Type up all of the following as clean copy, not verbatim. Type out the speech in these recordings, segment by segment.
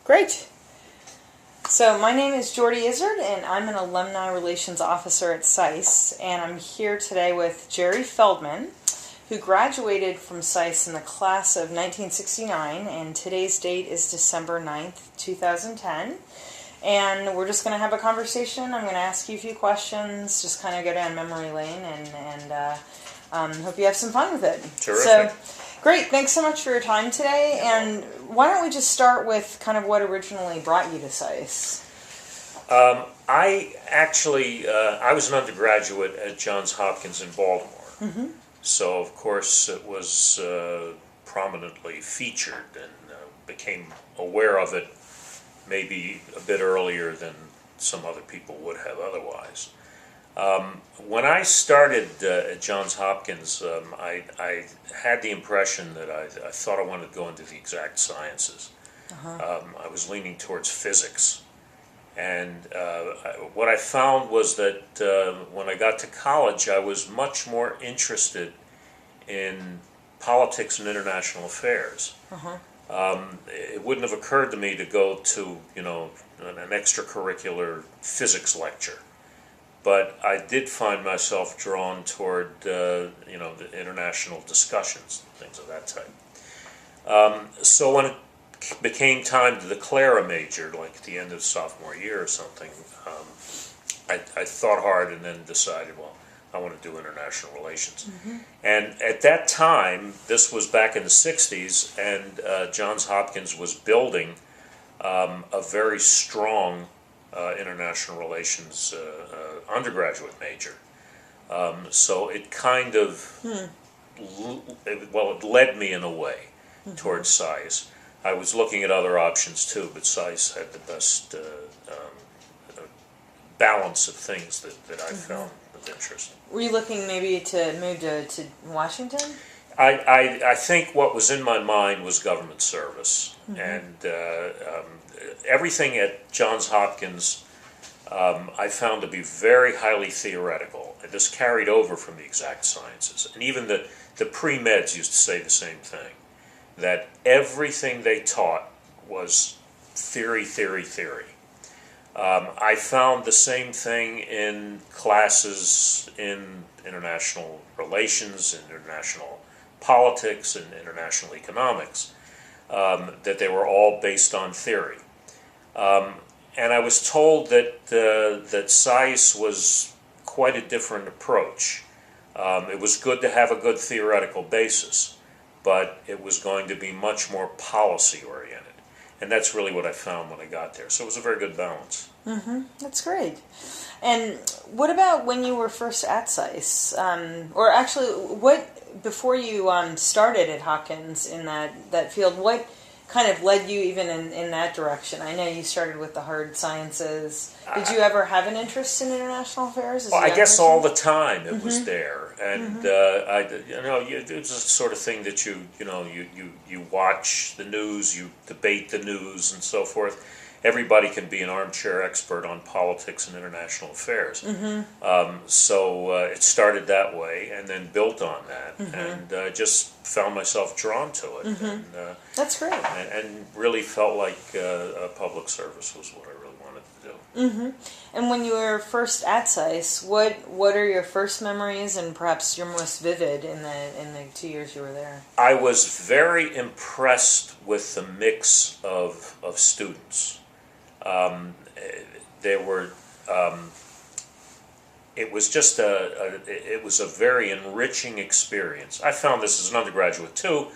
Great. So my name is Jordy Izzard, and I'm an Alumni Relations Officer at SAIS, and I'm here today with Jerry Feldman, who graduated from SAIS in the class of 1969, and today's date is December 9th, 2010. And we're just going to have a conversation. I'm going to ask you a few questions, just kind of go down memory lane, and hope you have some fun with it. Terrific. So, great. Thanks so much for your time today. And why don't we just start with kind of what originally brought you to SAIS? I was an undergraduate at Johns Hopkins in Baltimore. Mm-hmm. So, of course, it was prominently featured and became aware of it maybe a bit earlier than some other people would have otherwise. When I started at Johns Hopkins, I had the impression that I thought I wanted to go into the exact sciences. Uh-huh. I was leaning towards physics. And what I found was that when I got to college, I was much more interested in politics and international affairs. Uh-huh. It wouldn't have occurred to me to go to, an extracurricular physics lecture. But I did find myself drawn toward, the international discussions, things of that type. So when it became time to declare a major, like at the end of sophomore year or something, I thought hard and then decided, well, I want to do international relations. Mm-hmm. And at that time, this was back in the 60s, and Johns Hopkins was building a very strong international relations undergraduate major. So it kind of, it led me in a way towards SAIS. I was looking at other options too, but SAIS had the best balance of things that I found of interest. Were you looking maybe to move to Washington? I think what was in my mind was government service, and everything at Johns Hopkins I found to be very highly theoretical. This carried over from the exact sciences, and even the pre-meds used to say the same thing, that everything they taught was theory, theory, theory. I found the same thing in classes in international relations, and international politics, and international economics, that they were all based on theory. And I was told that SAIS was quite a different approach. It was good to have a good theoretical basis, but it was going to be much more policy-oriented. And that's really what I found when I got there. So it was a very good balance. Mm-hmm. That's great. And what about when you were first at SAIS? Or actually, before you started at Hopkins in that field, what kind of led you even in that direction? I know you started with the hard sciences. Did you ever have an interest in international affairs? Well, I guess all the time it was there, and it's the sort of thing that you watch the news, you debate the news, and so forth. Everybody can be an armchair expert on politics and international affairs. So it started that way and then built on that, and just found myself drawn to it. And, that's great. And really felt like a public service was what I really wanted to do. And when you were first at SAIS, what are your first memories and perhaps your most vivid in the 2 years you were there? I was very impressed with the mix of students. It was just it was a very enriching experience. I found this as an undergraduate too,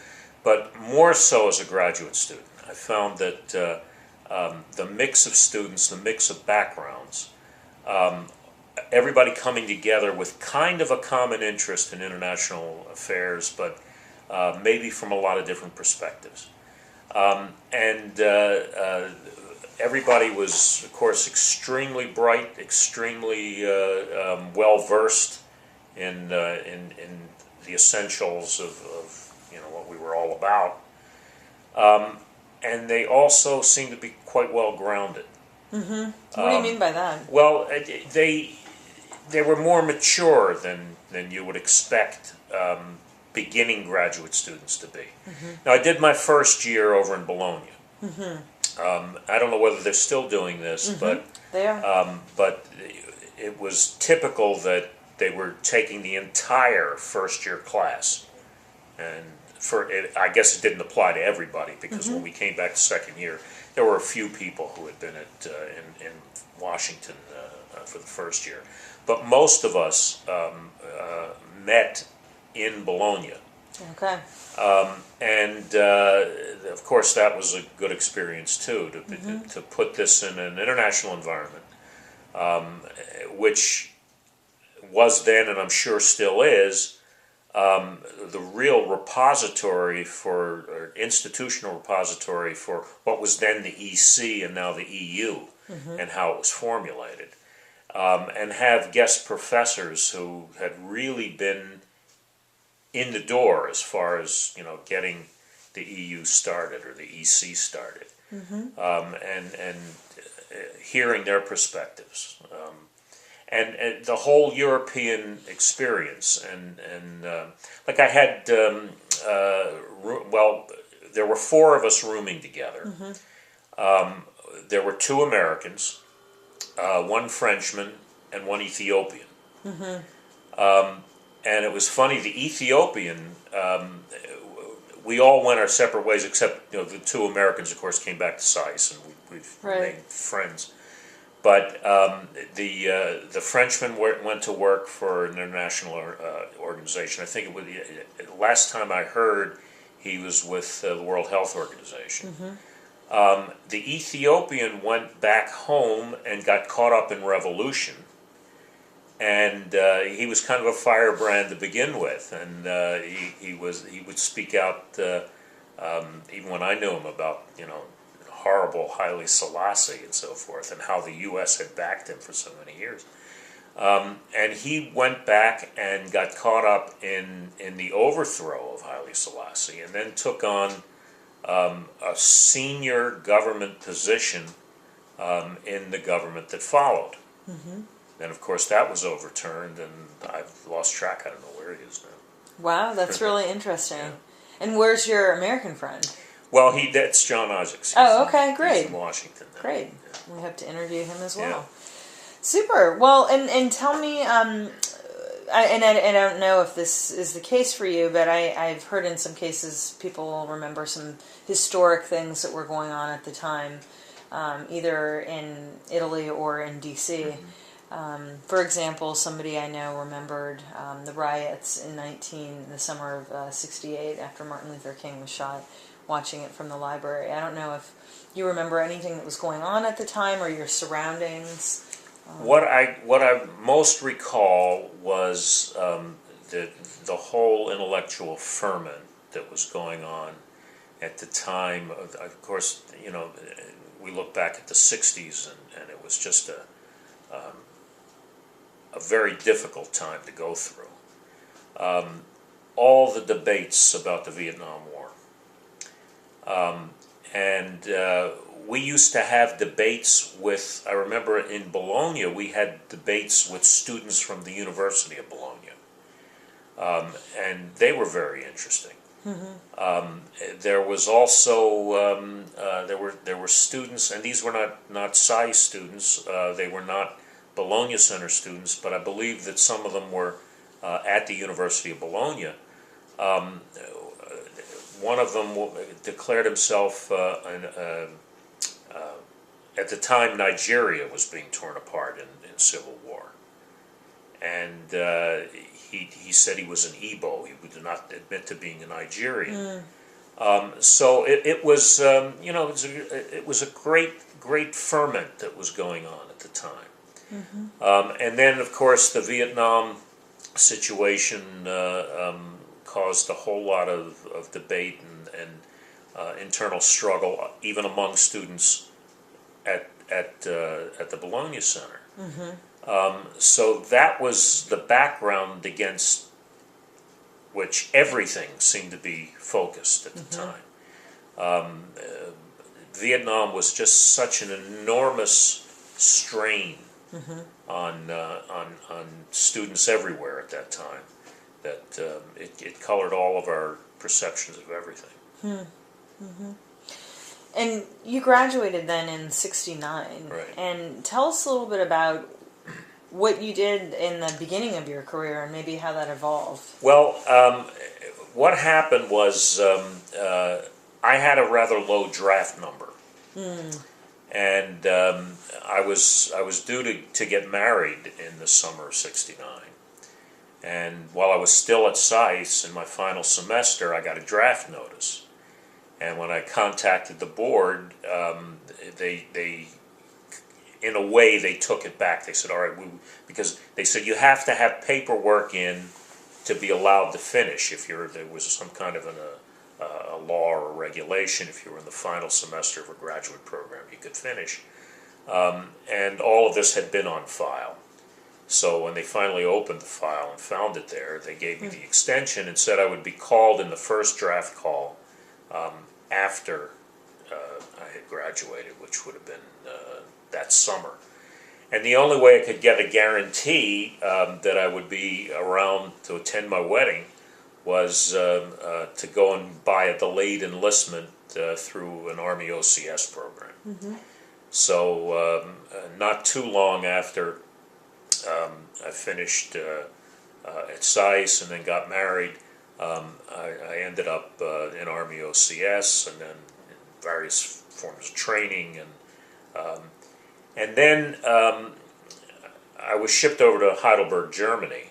but more so as a graduate student. I found that the mix of students, the mix of backgrounds, everybody coming together with kind of a common interest in international affairs, but maybe from a lot of different perspectives. Everybody was, of course, extremely bright, extremely well-versed in the essentials of what we were all about. And they also seemed to be quite well-grounded. What do you mean by that? Well, they were more mature than you would expect beginning graduate students to be. Now, I did my first year over in Bologna. I don't know whether they're still doing this, They are. but it was typical that they were taking the entire first-year class. And I guess it didn't apply to everybody, because when we came back the second year, there were a few people who had been in Washington for the first year. But most of us met in Bologna. Okay. And of course, that was a good experience too, to put this in an international environment, which was then, and I'm sure still is, the real repository or institutional repository for what was then the EC and now the EU, and how it was formulated, and have guest professors who had really been in the door as far as getting the EU started or the EC started, and hearing their perspectives, and the whole European experience, and like I had, well, there were four of us rooming together. There were two Americans, one Frenchman, and one Ethiopian. And it was funny, the Ethiopian, we all went our separate ways, except the two Americans, of course, came back to SAIS, and we've remained friends. But the Frenchman went to work for an international organization. I think it was last time I heard, he was with the World Health Organization. The Ethiopian went back home and got caught up in revolution. And he was kind of a firebrand to begin with, and he would speak out even when I knew him about horrible Haile Selassie and so forth, and how the U.S. had backed him for so many years. And he went back and got caught up in the overthrow of Haile Selassie, and then took on a senior government position in the government that followed. And of course that was overturned, and I've lost track. I don't know where he is now. Wow, that's really interesting. And where's your American friend? Well, that's John Isaacs. Okay, great. He's in Washington now. Great. Yeah. We have to interview him as well. Super. Well, and tell me, I don't know if this is the case for you, but I've heard in some cases people will remember some historic things that were going on at the time, either in Italy or in D.C. For example, somebody I know remembered the riots in the summer of '68 after Martin Luther King was shot, watching it from the library. I don't know if you remember anything that was going on at the time or your surroundings. What I most recall was the whole intellectual ferment that was going on at the time. Of course, we look back at the '60s, and it was just a very difficult time to go through. All the debates about the Vietnam War. And we used to have debates with, I remember in Bologna, we had debates with students from the University of Bologna. And they were very interesting. There was also, there were students, and these were not SAIS students, they were not Bologna Center students, but I believe that some of them were at the University of Bologna. One of them declared himself, at the time Nigeria was being torn apart in civil war. And he said he was an Igbo. He did not admit to being a Nigerian. So it was, it was a great ferment that was going on at the time. And then, of course, the Vietnam situation caused a whole lot of debate and internal struggle, even among students at the Bologna Center. So that was the background against which everything seemed to be focused at the time. Vietnam was just such an enormous strain on students everywhere at that time that it colored all of our perceptions of everything. And you graduated then in '69. Right. And tell us a little bit about what you did in the beginning of your career and maybe how that evolved. Well, what happened was I had a rather low draft number. And I was due to get married in the summer of '69. And while I was still at SAIS in my final semester, I got a draft notice. And when I contacted the board, they in a way, they took it back. They said, all right, because they said you have to have paperwork in to be allowed to finish. If there was some kind of a law or a regulation, if you were in the final semester of a graduate program, you could finish. And all of this had been on file. So when they finally opened the file and found it there, they gave me the extension and said I would be called in the first draft call after I had graduated, which would have been that summer. And the only way I could get a guarantee that I would be around to attend my wedding was to go and buy a delayed enlistment through an Army OCS program. So not too long after I finished at SAIS and then got married, I ended up in Army OCS and then in various forms of training, and then I was shipped over to Heidelberg, Germany,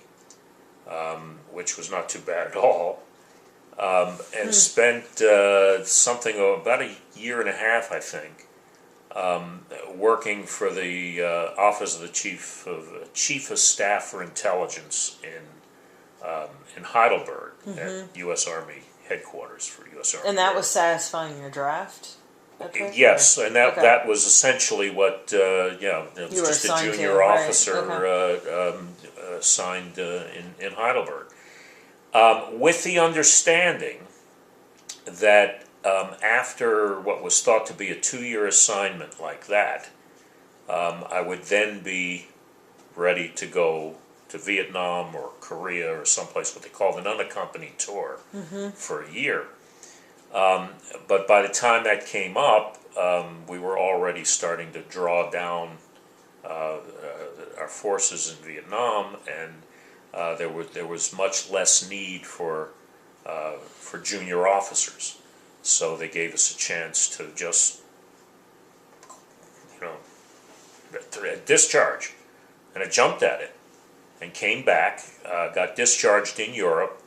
which was not too bad at all, and spent something about a year and a half, I think, working for the Office of the Chief of Staff for Intelligence in Heidelberg at U.S. Army headquarters for U.S. Army. And that was satisfying your draft? Okay. Yes, and that was essentially what, it was just a junior officer assigned in Heidelberg. With the understanding that after what was thought to be a 2-year assignment like that, I would then be ready to go to Vietnam or Korea or someplace what they called an unaccompanied tour for a year. But by the time that came up, we were already starting to draw down our forces in Vietnam, and there was much less need for junior officers. So they gave us a chance to just, discharge. And I jumped at it and came back, got discharged in Europe,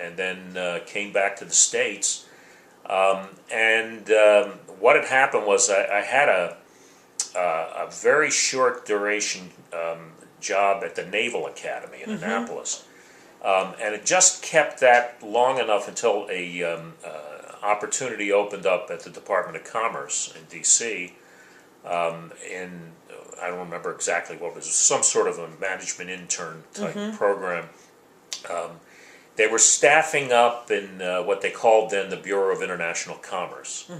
and then came back to the States. And what had happened was I had a very short duration job at the Naval Academy in Annapolis. And it just kept that long enough until a opportunity opened up at the Department of Commerce in D.C. I don't remember exactly what it was, some sort of a management intern type program. They were staffing up in what they called then the Bureau of International Commerce.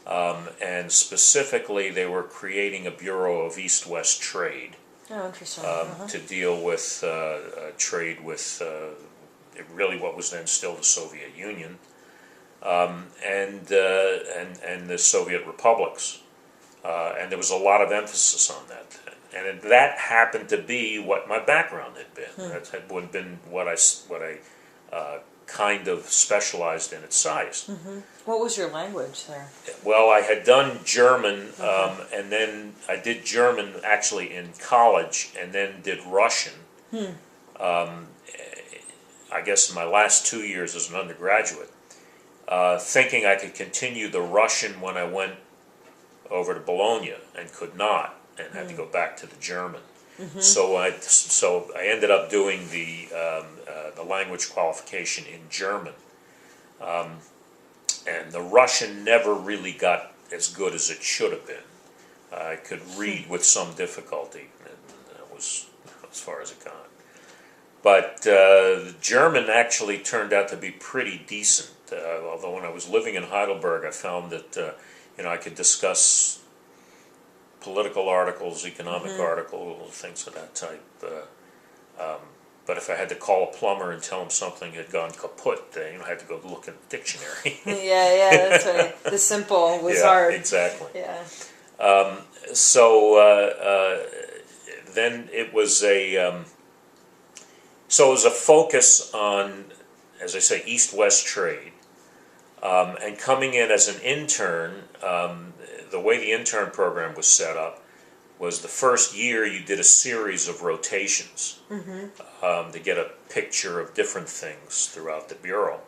And specifically, they were creating a Bureau of East-West Trade. Oh, interesting. To deal with trade with really what was then still the Soviet Union and the Soviet republics. And there was a lot of emphasis on that. And that happened to be what my background had been. That had been what I kind of specialized in at SAIS. What was your language there? Well, I had done German, and then I did German actually in college, and then did Russian. I guess in my last 2 years as an undergraduate, thinking I could continue the Russian when I went over to Bologna, and could not, and had to go back to the German. So I ended up doing the language qualification in German, and the Russian never really got as good as it should have been. I could read with some difficulty, and that was as far as it got. But the German actually turned out to be pretty decent. Although when I was living in Heidelberg, I found that I could discuss political articles, economic articles, things of that type, But if I had to call a plumber and tell him something had gone kaput, then I had to go look in the dictionary. Yeah, that's right. The simple was Yeah, hard. exactly. Yeah. Then it was a focus on, as I say, East-West trade, and coming in as an intern. The way the intern program was set up was the first year you did a series of rotations to get a picture of different things throughout the bureau.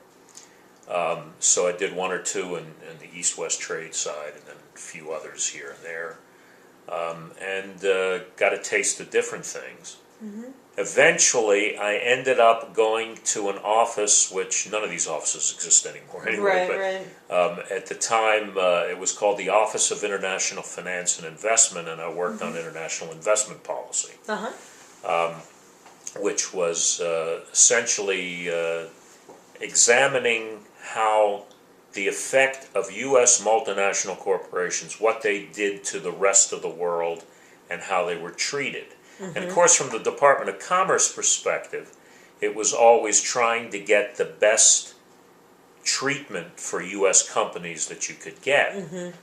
So I did one or two in the East-West trade side, and then a few others here and there, and got a taste of different things. Eventually, I ended up going to an office, which none of these offices exist anymore anyway, but at the time it was called the Office of International Finance and Investment, and I worked on international investment policy, which was essentially examining how the effect of U.S. multinational corporations, what they did to the rest of the world, and how they were treated. And of course, from the Department of Commerce perspective, it was always trying to get the best treatment for U.S. companies that you could get.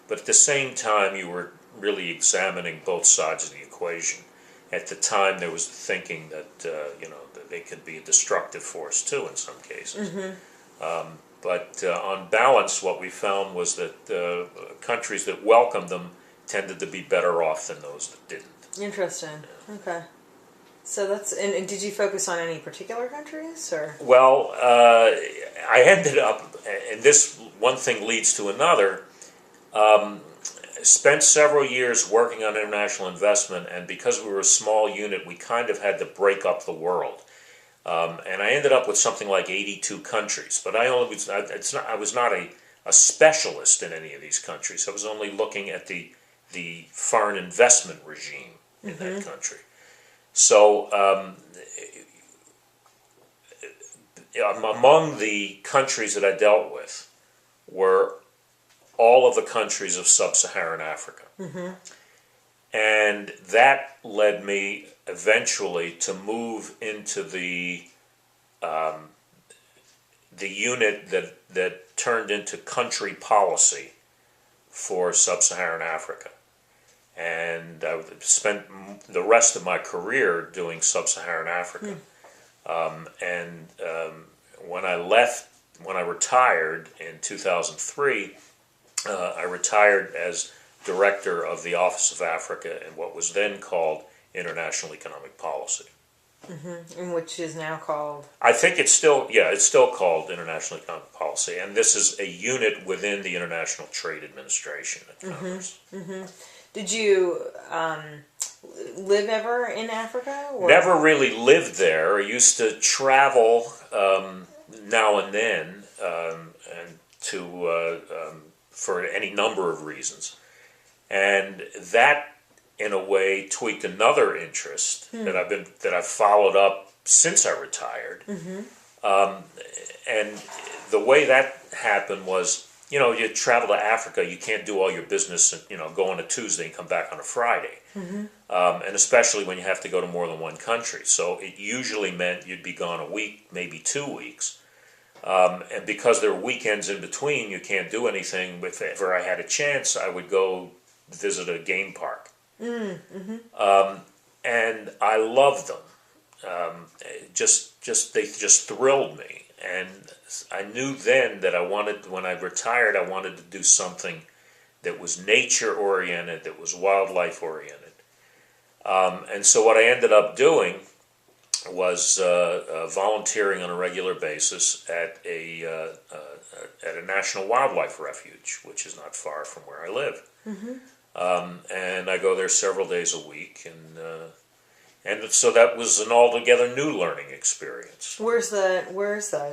But at the same time, you were really examining both sides of the equation. At the time, there was the thinking that that they could be a destructive force too in some cases. But on balance, what we found was that countries that welcomed them tended to be better off than those that didn't. Interesting. Okay. So that's and did you focus on any particular countries or? Well, I ended up, and this one thing leads to another. Spent several years working on international investment, and because we were a small unit, we kind of had to break up the world. And I ended up with something like 82 countries, but I was not a specialist in any of these countries. I was only looking at the foreign investment regime in that country. So among the countries that I dealt with were all of the countries of sub-Saharan Africa. And that led me eventually to move into the unit that turned into country policy for sub-Saharan Africa. And I spent the rest of my career doing sub-Saharan Africa. When I retired in 2003, I retired as director of the Office of Africa in what was then called International Economic Policy. And which is now called? I think it's still called International Economic Policy, and this is a unit within the International Trade Administration at Congress. Did you live ever in Africa? Or? Never really lived there. I used to travel now and then, and for any number of reasons, and that, in a way, tweaked another interest that I've followed up since I retired. And the way that happened was, you travel to Africa, you can't do all your business, go on a Tuesday and come back on a Friday. And especially when you have to go to more than one country. So it usually meant you'd be gone a week, maybe 2 weeks. And because there were weekends in between, you can't do anything. If ever I had a chance, I would go visit a game park. And I loved them. They just thrilled me. And I knew then that when I retired, I wanted to do something that was nature-oriented, that was wildlife-oriented. And so what I ended up doing was volunteering on a regular basis at a national wildlife refuge, which is not far from where I live. And I go there several days a week, and so that was an altogether new learning experience. Where is that?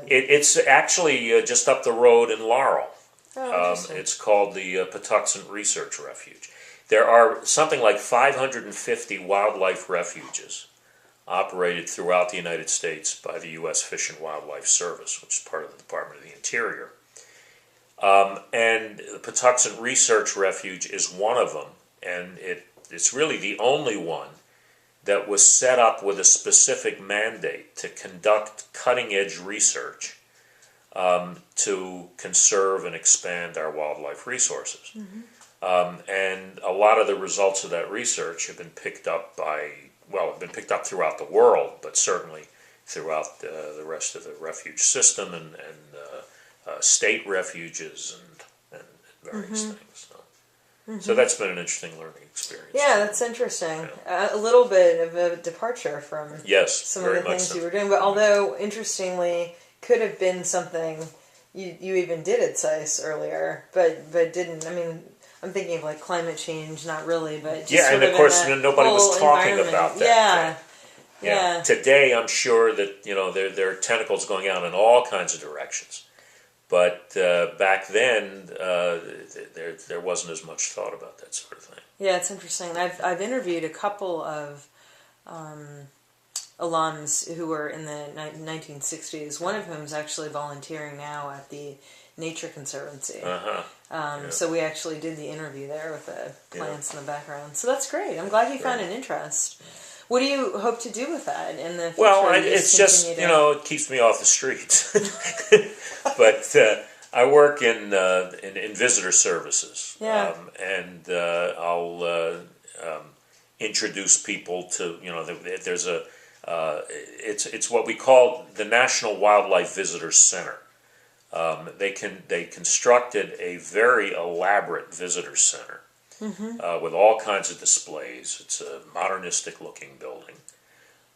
It's actually just up the road in Laurel. Interesting. It's called the Patuxent Research Refuge. There are something like 550 wildlife refuges operated throughout the United States by the U.S. Fish and Wildlife Service, which is part of the Department of the Interior. And the Patuxent Research Refuge is one of them, and it's really the only one that was set up with a specific mandate to conduct cutting-edge research to conserve and expand our wildlife resources. And a lot of the results of that research have been picked up have been picked up throughout the world, but certainly throughout the rest of the refuge system and state refuges and various things. So that's been an interesting learning experience. Yeah, that's interesting. A little bit of a departure from some of the things you were doing, but although interestingly could have been something you even did at SAIS earlier, but didn't. I mean, I'm thinking of like climate change, not really, but just and of course nobody was talking about that. Yeah. Today, I'm sure that there are tentacles going out in all kinds of directions. But back then, there wasn't as much thought about that sort of thing. Yeah, it's interesting. I've interviewed a couple of alums who were in the 1960s. One of whom is actually volunteering now at the Nature Conservancy. So we actually did the interview there with the plants in the background. So that's great. I'm glad you found an interest. What do you hope to do with that in the future? Well, it's just, it keeps me off the streets. But I work in visitor services. And I'll introduce people to, there's it's what we call the National Wildlife Visitor Center. They constructed a very elaborate visitor center. With all kinds of displays. It's a modernistic looking building.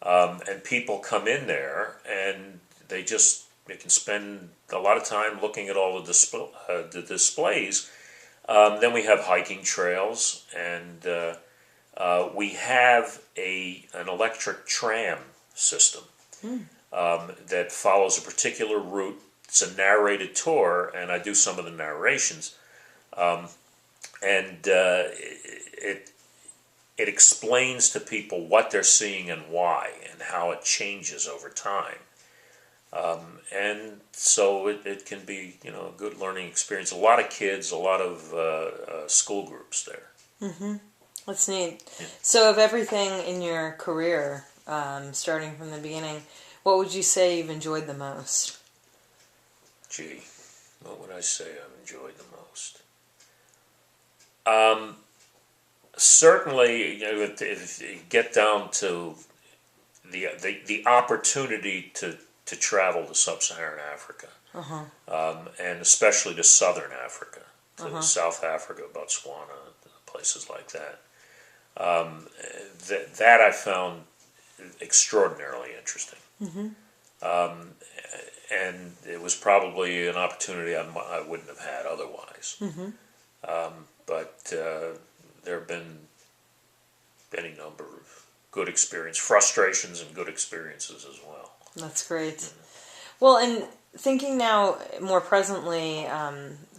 And people come in there and they can spend a lot of time looking at all the displays. Then we have hiking trails, and we have an electric tram system that follows a particular route. It's a narrated tour, and I do some of the narrations. And it explains to people what they're seeing and why, and how it changes over time. And so it can be, a good learning experience. A lot of kids, a lot of school groups there. That's neat. Yeah. So of everything in your career, starting from the beginning, what would you say you've enjoyed the most? Gee, what would I say I've enjoyed the most? Certainly, if you get down to the opportunity to travel to sub-Saharan Africa, and especially to southern Africa, to South Africa, Botswana, places like that. That I found extraordinarily interesting. And it was probably an opportunity I wouldn't have had otherwise. But there have been any number of good experiences, frustrations and good experiences as well. That's great. Well, and thinking now more presently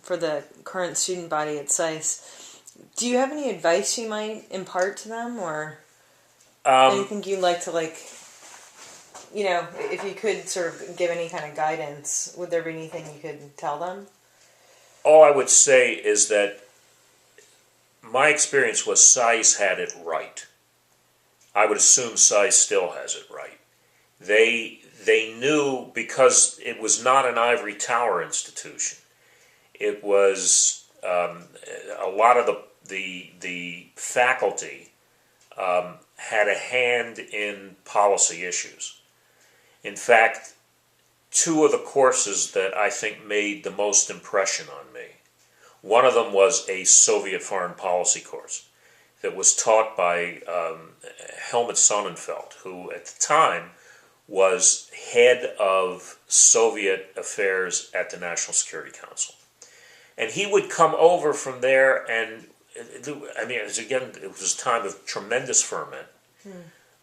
for the current student body at SAIS, do you have any advice you might impart to them, or anything you'd like to, if you could sort of give any kind of guidance, would there be anything you could tell them? All I would say is that my experience was SAIS had it right. I would assume SAIS still has it right. They knew, because it was not an ivory tower institution. It was a lot of the faculty had a hand in policy issues. In fact, two of the courses that I think made the most impression on me, one of them was a Soviet foreign policy course that was taught by Helmut Sonnenfeld, who at the time was head of Soviet affairs at the National Security Council. And he would come over from there, and it was a time of tremendous ferment.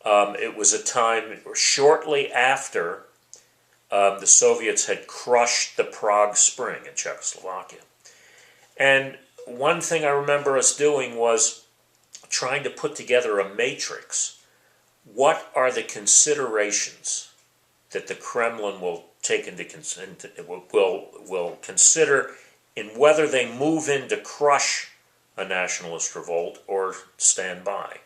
It was a time shortly after the Soviets had crushed the Prague Spring in Czechoslovakia. And one thing I remember us doing was trying to put together a matrix. What are the considerations that the Kremlin will take will consider in whether they move in to crush a nationalist revolt or stand by?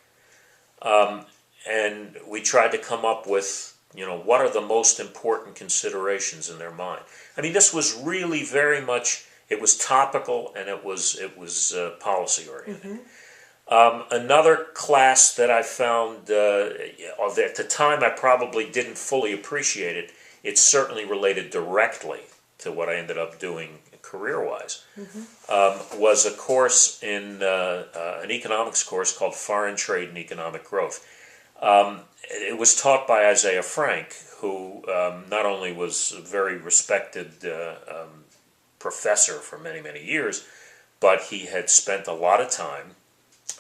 and we tried to come up with, what are the most important considerations in their mind. I mean, this was really very much, it was topical, and it was policy oriented. Another class that I found, at the time I probably didn't fully appreciate it, it certainly related directly to what I ended up doing career-wise, was a course in an economics course called Foreign Trade and Economic Growth. It was taught by Isaiah Frank, who not only was a very respected professor for many, many years, but he had spent a lot of time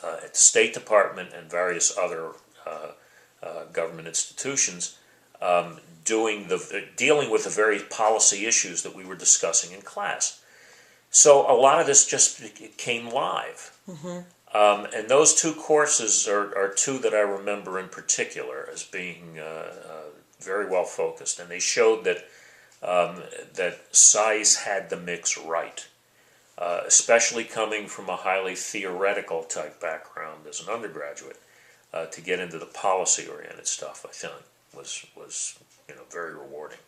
at the State Department and various other government institutions dealing with the very policy issues that we were discussing in class. So a lot of this just came live. And those two courses are two that I remember in particular as being very well focused, and they showed that SAIS had the mix right, especially coming from a highly theoretical type background as an undergraduate. To get into the policy-oriented stuff, I think was very rewarding.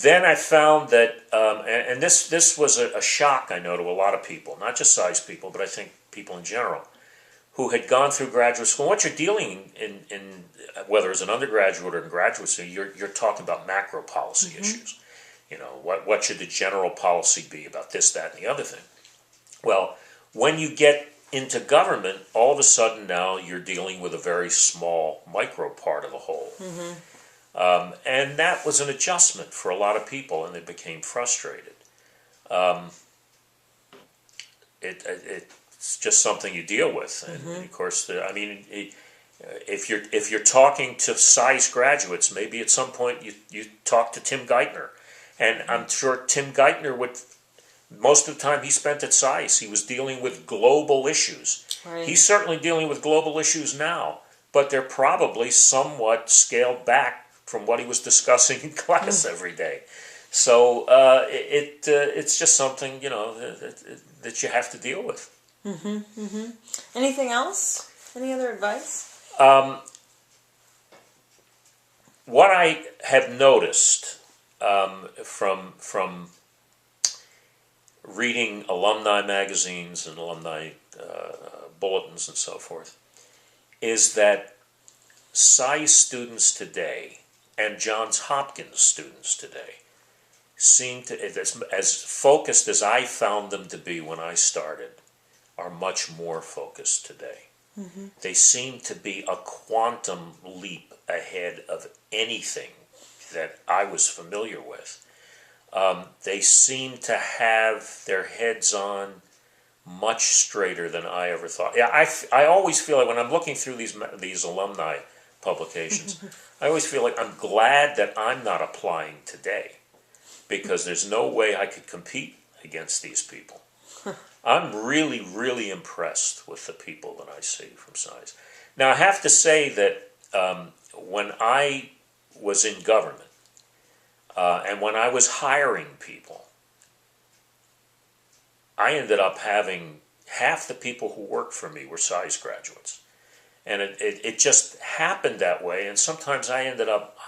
Then I found that, and this was a shock, I know, to a lot of people, not just SAIS people, but I think people in general, who had gone through graduate school. What you're dealing in whether as an undergraduate or in graduate school, you're talking about macro policy issues. What should the general policy be about this, that, and the other thing? Well, when you get into government, all of a sudden now you're dealing with a very small micro part of the whole. And that was an adjustment for a lot of people, and they became frustrated. It's just something you deal with, and of course, if you're talking to SAIS graduates, maybe at some point you talk to Tim Geithner, and I'm sure Tim Geithner would. Most of the time he spent at SAIS, he was dealing with global issues. Right. He's certainly dealing with global issues now, but they're probably somewhat scaled back from what he was discussing in class every day. So it's just something, that you have to deal with. Anything else? Any other advice? What I have noticed from reading alumni magazines and alumni bulletins and so forth, is that SAIS students today and Johns Hopkins students today seem to, as focused as I found them to be when I started, are much more focused today. They seem to be a quantum leap ahead of anything that I was familiar with. They seem to have their heads on much straighter than I ever thought. Yeah, I always feel like when I'm looking through these alumni publications, I always feel like I'm glad that I'm not applying today, because there's no way I could compete against these people. I'm really, really impressed with the people that I see from SAIS. Now, I have to say that when I was in government, and when I was hiring people, I ended up having half the people who worked for me were SAIS graduates. And it just happened that way, and sometimes I ended up,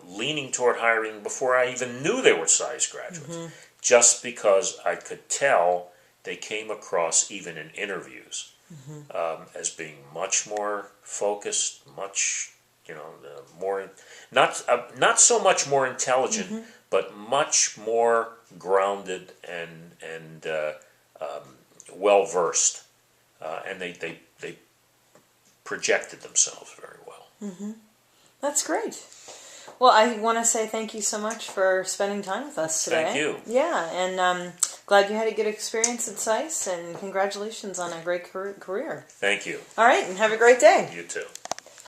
leaning toward hiring before I even knew they were SAIS graduates, just because I could tell they came across, even in interviews, as being much more focused, much, more, not so much more intelligent, but much more grounded and well versed, and they projected themselves very well. That's great. Well, I want to say thank you so much for spending time with us today. Thank you. Yeah, and glad you had a good experience at SAIS, and congratulations on a great career. Thank you. All right, and have a great day. You too.